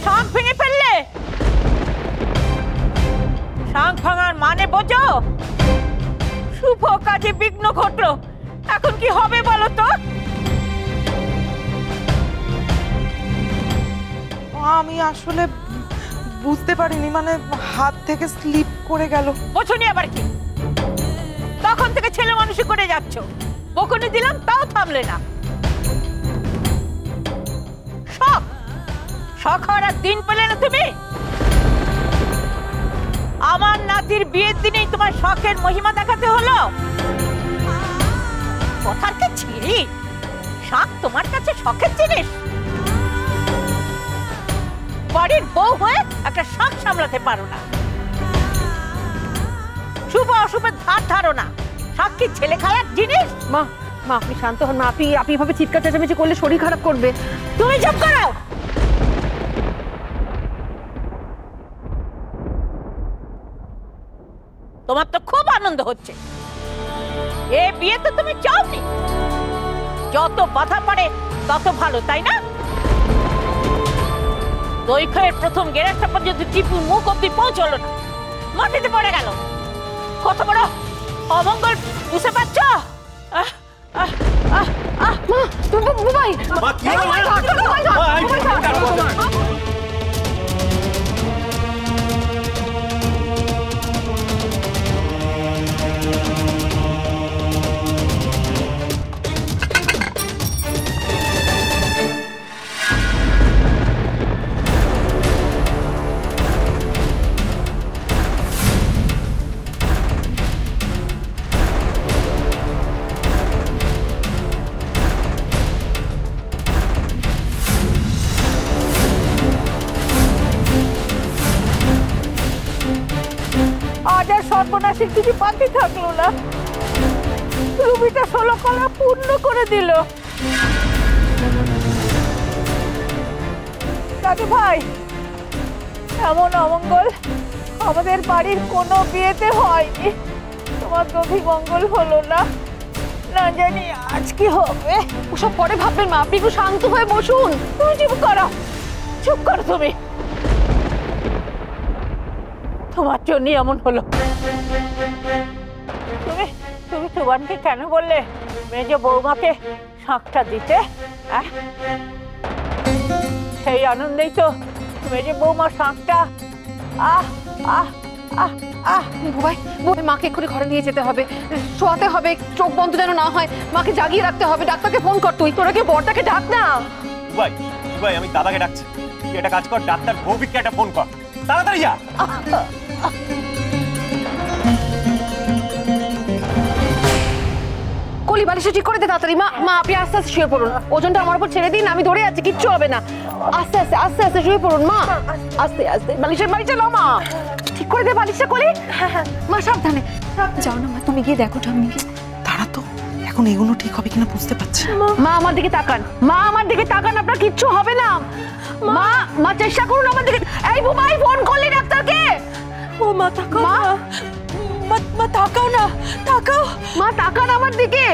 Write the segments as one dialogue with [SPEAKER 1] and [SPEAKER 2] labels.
[SPEAKER 1] শাঁখ ভেঙে ফেললে। শাঁখ ভাঙার মানে বোঝো? শুভ কাজে বিঘ্ন ঘটলো, এখন কি হবে বলো তো?
[SPEAKER 2] আমি আসলে বুঝতে পারিনি, মানে হাত থেকে স্লিপ করে গেল।
[SPEAKER 1] বোঝনি আবার কি? তখন থেকে ছেলে মানুষই করে যাচ্ছ, বকুনি দিলাম তাও থামলে না। শখ শখ হওয়ার দিন পেলে না তুমি? আমার নাতির বিয়ের দিনেই তোমার শখের মহিমা দেখাতে হলো। কথার কে ছিঁড়ি, শখ তোমার কাছে শখের জিনিস? বাড়ির বউ হয়ে একটা শখ সামলাতে পারো না। শুভ অশুভের ধার ধারো না। শখ কি ছেলে খাওয়ার জিনিস?
[SPEAKER 3] মা মা আপনি শান্ত হন না। আপনি এভাবে চিৎকার চেঁচামেচি করলে শরীর খারাপ করবে।
[SPEAKER 1] তুমি চুপ করো। তোমার তো খুব আনন্দ হচ্ছে। এ বিয়ে তো তুমি চাওনি। যত বাধা পড়ে তত ভালো, তাই না? দৈখের প্রথম গেরাটা পর্যন্ত টিপুর মুখ অব্দি পৌঁছলো না, মাটিতে পড়ে গেল। কত বড় অমঙ্গল বুঝতে পারছ? আজ আর সর্বনাশের কিছু বাকি থাকলো না। রুবিটা 16 কলা পূর্ণ করে দিল। দাদু ভাই, এমন অমঙ্গল আমাদের বাড়ির কোনো বিয়েতে হয়নি। তোমার দধি মঙ্গল হলো না, না জানি আজ কি হবে।
[SPEAKER 3] ওসব পরে ভাববেন মা, আপনি একটু শান্ত হয়ে বসুন।
[SPEAKER 1] তুমি চুপ করো, চুপ করো তুমি। তোমার জন্য এমন হলো। তুমি তুমি সুবানকে কেন বললে মেজ বৌমাকে শাঁখটা দিতে? সেই আনন্দেই তো মেজ বৌমা শাঁখটা।
[SPEAKER 3] বুবাই মাকে এক্ষুনি ঘরে নিয়ে যেতে হবে, শোয়াতে হবে, চোখ বন্ধ যেন না হয়। মাকে জাগিয়ে রাখতে হবে। ডাক্তারকে ফোন কর। তুই তোরা কি বড়টাকে ডাক না।
[SPEAKER 4] বুবাই বুবাই আমি দাদাকে ডাকছি। তুই একটা কাজ কর, ডাক্তার ভৌমিককে একটা ফোন কর, তাড়াতাড়ি যা।
[SPEAKER 3] কলি বালিশটা ঠিক করে দে তাড়াতাড়ি। মা মা আপনি আস্তে আস্তে শুয়ে পড়ুন। ওজনটা আমার উপর ছেড়ে দিন, আমি ধরে আছি, কিচ্ছু হবে না। আস্তে আস্তে আস্তে আস্তে শুয়ে পড়ুন মা, আস্তে আস্তে। বালিশটা নাও মা, ঠিক করে দে বালিশটা। কলি মা সাবধানে যাও না মা, তুমি গিয়ে দেখো ঠাম্মিকে।
[SPEAKER 2] তারা তো এখন এগুলো ঠিক হবে কিনা বুঝতে পারছি।
[SPEAKER 3] মা আমার দিকে তাকান, মা আমার দিকে তাকান, আপনার কিচ্ছু হবে না। মা মা চেষ্টা করুন আমার দিকে। এই বুবাই ফোন করলি ডাক্তারকে?
[SPEAKER 1] ও মা তাকাও, মা তাকাও না, তাকাও
[SPEAKER 3] মা, তাকান আমার দিকে।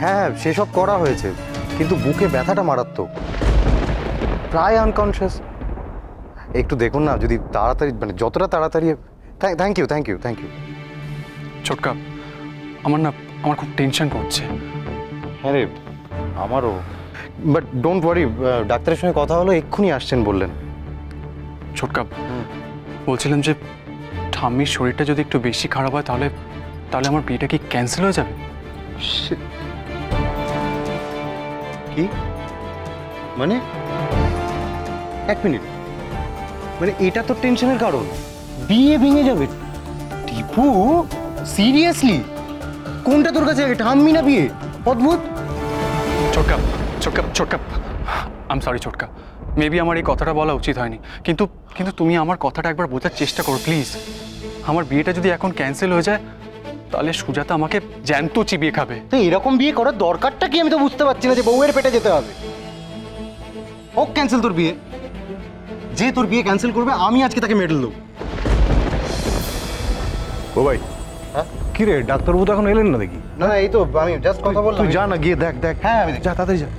[SPEAKER 5] হ্যাঁ সেসব করা হয়েছে, কিন্তু বুকে ব্যথাটা মারাত্মক, প্রায় আনকনসিয়াস। একটু দেখুন না যদি তাড়াতাড়ি, মানে যতটা তাড়াতাড়ি। Thank you thank you thank you.
[SPEAKER 6] ছোটকা, আমার খুব টেনশন করছে।
[SPEAKER 5] হ্যাঁ রে আমারও, বাট ডোন্ট ওয়ারি, ডাক্তারের সঙ্গে কথা হলো, এক্ষুনি আসছেন বললেন।
[SPEAKER 6] ছোটকা, বলছিলাম যে ঠাম্মির শরীরটা যদি একটু বেশি খারাপ হয় তাহলে আমার বিয়েটা কি ক্যান্সেল হয়ে যাবে?
[SPEAKER 5] কি মানে? এক মিনিট, মানে এটা তো টেনশনের কারণ, বিয়ে ভেঙে যাবে? টিপু সিরিয়াসলি? কোনটা তোর কাছে আগে, ঠাম্মি না বিয়ে? অদ্ভুত।
[SPEAKER 6] ছোটকা ছোটকা ছোটকা, I am sorry Chhotka, maybe আমার এই কথাটা বলা উচিত হয়নি, কিন্তু তুমি আমার কথাটা একবার বোঝার চেষ্টা করো প্লিজ। আমার বিয়েটা যদি এখন ক্যান্সেল হয়ে যায় তাহলে সুজাতা আমাকে জ্যান্ত চিবিয়ে খাবে।
[SPEAKER 5] তো এরকম বিয়ে করার দরকারটা কি আমি তো বুঝতে পারছি না, যে বউয়ের পেটে যেতে হবে। হোক ক্যান্সেল তোর বিয়ে, যে তোর বিয়ে ক্যান্সেল করবে আমি আজকে তাকে মেডেল দেবো।
[SPEAKER 7] ও ভাই,
[SPEAKER 5] হ্যাঁ
[SPEAKER 7] কি রে ডাক্তারবাবু তো এখন এলেন না দেখি?
[SPEAKER 5] না এই তো আমি জাস্ট কথা বললাম।
[SPEAKER 7] তুই যা না, গিয়ে দেখ।
[SPEAKER 5] হ্যাঁ আমি
[SPEAKER 7] যা তাড়াতাড়ি যা।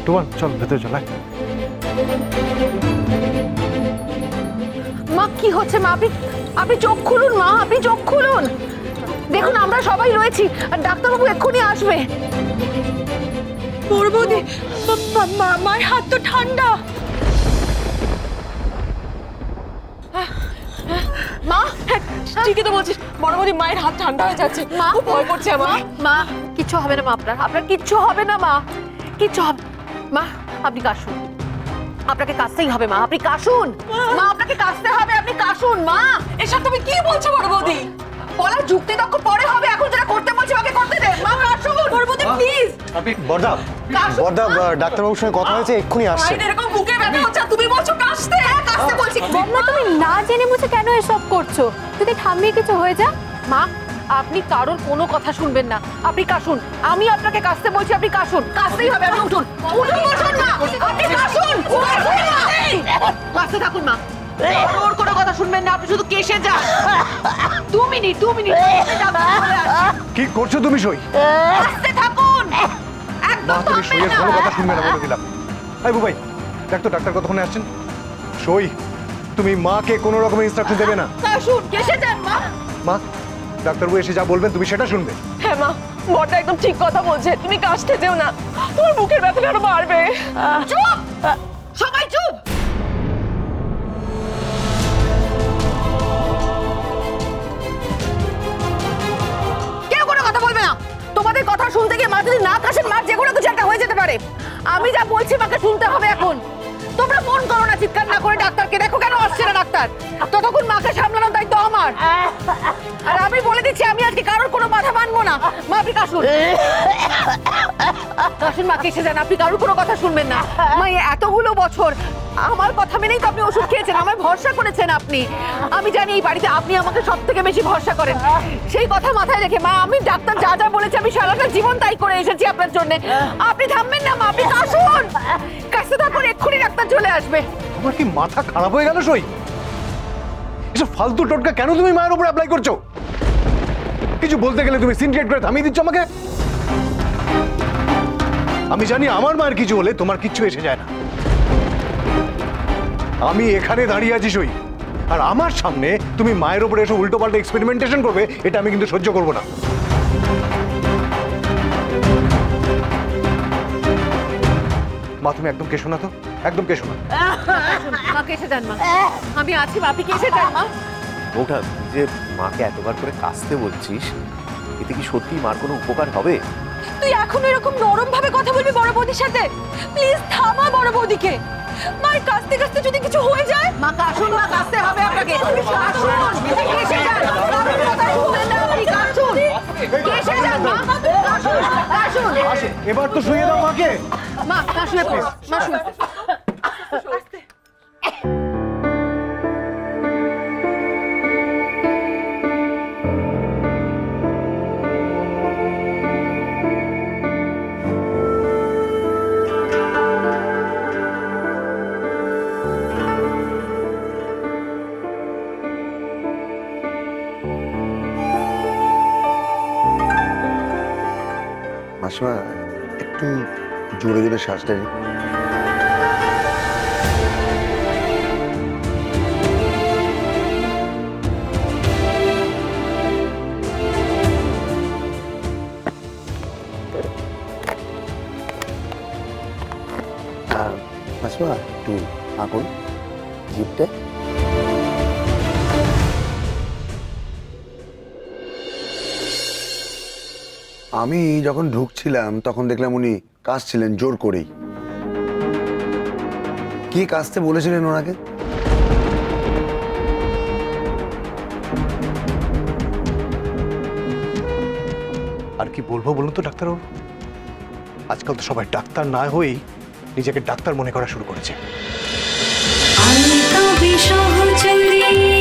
[SPEAKER 7] তোমার চল ভেতরে চল।
[SPEAKER 3] মা কি হচ্ছে মা? আপনি চোখ খুলুন মা, আপনি চোখ খুলুন। দেখুন আমরা সবাই রয়েছি আর ডাক্তারবাবু এক্ষুনি আসবে।
[SPEAKER 1] বড় বৌদি, মায়ের হাত তো ঠান্ডা।
[SPEAKER 3] মা
[SPEAKER 1] ঠিকই তো বলছিস বড় বৌদি, মায়ের হাত ঠান্ডা হয়ে যাচ্ছে।
[SPEAKER 3] মা
[SPEAKER 1] খুব ভয় করছে আমার।
[SPEAKER 3] মা কিচ্ছু হবে না মা, আপনার কিচ্ছু হবে না মা, কিচ্ছু হবে। মা আপনি কাশুন, আপনাকে কাশতেই হবে মা, আপনি কাশুন মা, আপনাকে কাশতে হবে, আপনি কাশুন মা।
[SPEAKER 1] এসব তুমি কি বলছো বড় বৌদি?
[SPEAKER 3] বলার যুক্তি তক্ক পরে হবে, এখন যেটা করতে বলছি আমাকে করতে দে। মা কাশুন বড় বৌদি প্লিজ।
[SPEAKER 5] বর্দা, বর্দা ডাক্তারবাবুর সঙ্গে কথা হয়েছে, এক্ষুনি আসছে।
[SPEAKER 1] মায়ের এরকম বুকে ব্যথা হচ্ছে আর তুমি বলছো কাশতে?
[SPEAKER 3] কাশতে বলছি।
[SPEAKER 8] বন্যা, তুমি না জেনে বুঝে কেন এসব করছো? যদি ঠাম্মির কিছু হয়ে যায়?
[SPEAKER 3] মা আপনি কারোর কোনো কথা শুনবেন না, আপনি কাশুন। আমি আপনাকে কাশতে বলছি, আপনি কাশুন, কাশতেই হবে। আপনি উঠুন, উঠুন বসুন মা, আপনি কাশুন, কাশতে থাকুন মা। ওর কোনো কথা শুনবেন না, আপনি শুধু কেশে যান। 2 মিনিট
[SPEAKER 7] কি করছো তুমি সই?
[SPEAKER 3] কাশতে থাকুন, একদম
[SPEAKER 7] তুমি সইয়ের
[SPEAKER 3] থামবেন
[SPEAKER 7] কোনো
[SPEAKER 3] না।
[SPEAKER 7] কথা শুনবে না বলে দিলাম। এই বুবাই, দেখ তো ডাক্তার কতক্ষণে আসছেন। সই, তুমি মাকে কোনো রকমের ইনস্ট্রাকশন দেবে না।
[SPEAKER 3] কাশুন, কেশে যান মা।
[SPEAKER 7] মা, ডাক্তারবাবু এসে যা বলবেন তুমি সেটা শুনবে।
[SPEAKER 1] হ্যাঁ মা, বড়টা একদম ঠিক কথা বলছে। তুমি কাশতে যেও না, তোমার বুকের ব্যথাটা আরো বাড়বে।
[SPEAKER 3] চুপ, সবাই চুপ। কেউ কোনো কথা বলবে না। তোমাদের কথা শুনতে গিয়ে মা যদি না কাশেন, মা যে কোনো কিছু একটা হয়ে যেতে পারে। আমি যা বলছি মাকে শুনতে হবে এখন। তোমরা ফোন করো না চিৎকার না করে ডাক্তারকে, দেখো কেন আসছে না ডাক্তার। ততক্ষণ মাকে সামলানোর দায়িত্ব আমার। আর আমি বলে দিচ্ছি আমি আজকে কারোর কোনো বাধা মানবো না। মা আপনি কাশুন, কাশুন মা, কেসে যান, আপনি কারোর কোনো কথা শুনবেন না। মা এতগুলো বছর আমার কথা মেনেই তো আপনি ওষুধ খেয়েছেন, আমায় ভরসা করেছেন আপনি। আমি জানি এই বাড়িতে আপনি আমাকে সব থেকে বেশি ভরসা করেন। সেই কথা মাথায় রেখে মা, আমি ডাক্তার যা যা বলেছি আমি সারাটা জীবন তাই করে এসেছি আপনার জন্য। আপনি থামবেন না মা, আপনি কাশুন, কাশতে থাকুন, এক্ষুনি ডাক্তার চলে আসবে।
[SPEAKER 7] তোমার কি মাথা খারাপ হয়ে গেল সই? এসব ফালতু টোটকা কেন তুমি মায়ের উপর অ্যাপ্লাই করছো? কিছু বলতে গেলে তুমি সিনক্রেট করে থামিয়ে দিচ্ছ আমাকে। আমি জানি আমার মায়ের কিছু হলে তোমার কিচ্ছু এসে যায় না। আমি এখানে দাঁড়িয়ে আছি সই, আর আমার সামনে তুমি মায়ের উপরে এসব উল্টো পাল্টা এক্সপেরিমেন্টেশন করবে, এটা আমি কিন্তু সহ্য করবো না। মা তুমি একদম কেশো না তো, একদম কেশো না।
[SPEAKER 3] মা কেসে যান মা, আমি আছি মা, আপনি কেসে যান মা।
[SPEAKER 4] বউটা, তুই যে মাকে এতবার করে কাশতে বলছিস, এতে কি সত্যি মার কোনো উপকার হবে?
[SPEAKER 1] তুই এখন এরকম নরম ভাবে কথা বলবি বড় বৌদির সাথে? প্লিজ থামা বড় বৌদিকে। মায়ের কাশতে কাশতে যদি কিছু হয়ে যায়।
[SPEAKER 3] মা কাশুন, মা কাশতে হবে আপনাকে। কাশুন, কেসে যান, কারোর কথা শুনবেন না, আপনি কাশুন, কেসে যান মা, কাশুন, কাশুন।
[SPEAKER 7] এবার তো শুয়ে দাও মাকে।
[SPEAKER 3] মা শুয়ে পড়ুন, মা শুয়ে।
[SPEAKER 9] মাসিমা, একটু জোরে জোরে শ্বাসটা নিন। মাসিমা একটু আঁকুন জিপটা। আমি যখন ঢুকছিলাম তখন দেখলাম উনি কাশছিলেন জোর করেই। কি কাশতে বলেছিলেন ওনাকে?
[SPEAKER 7] আর কি বলবো বলুন তো ডাক্তারবাবু, আজকাল তো সবাই ডাক্তার না হয়েই নিজেকে ডাক্তার মনে করা শুরু করেছে।
[SPEAKER 10] আমি তো বিসহচরী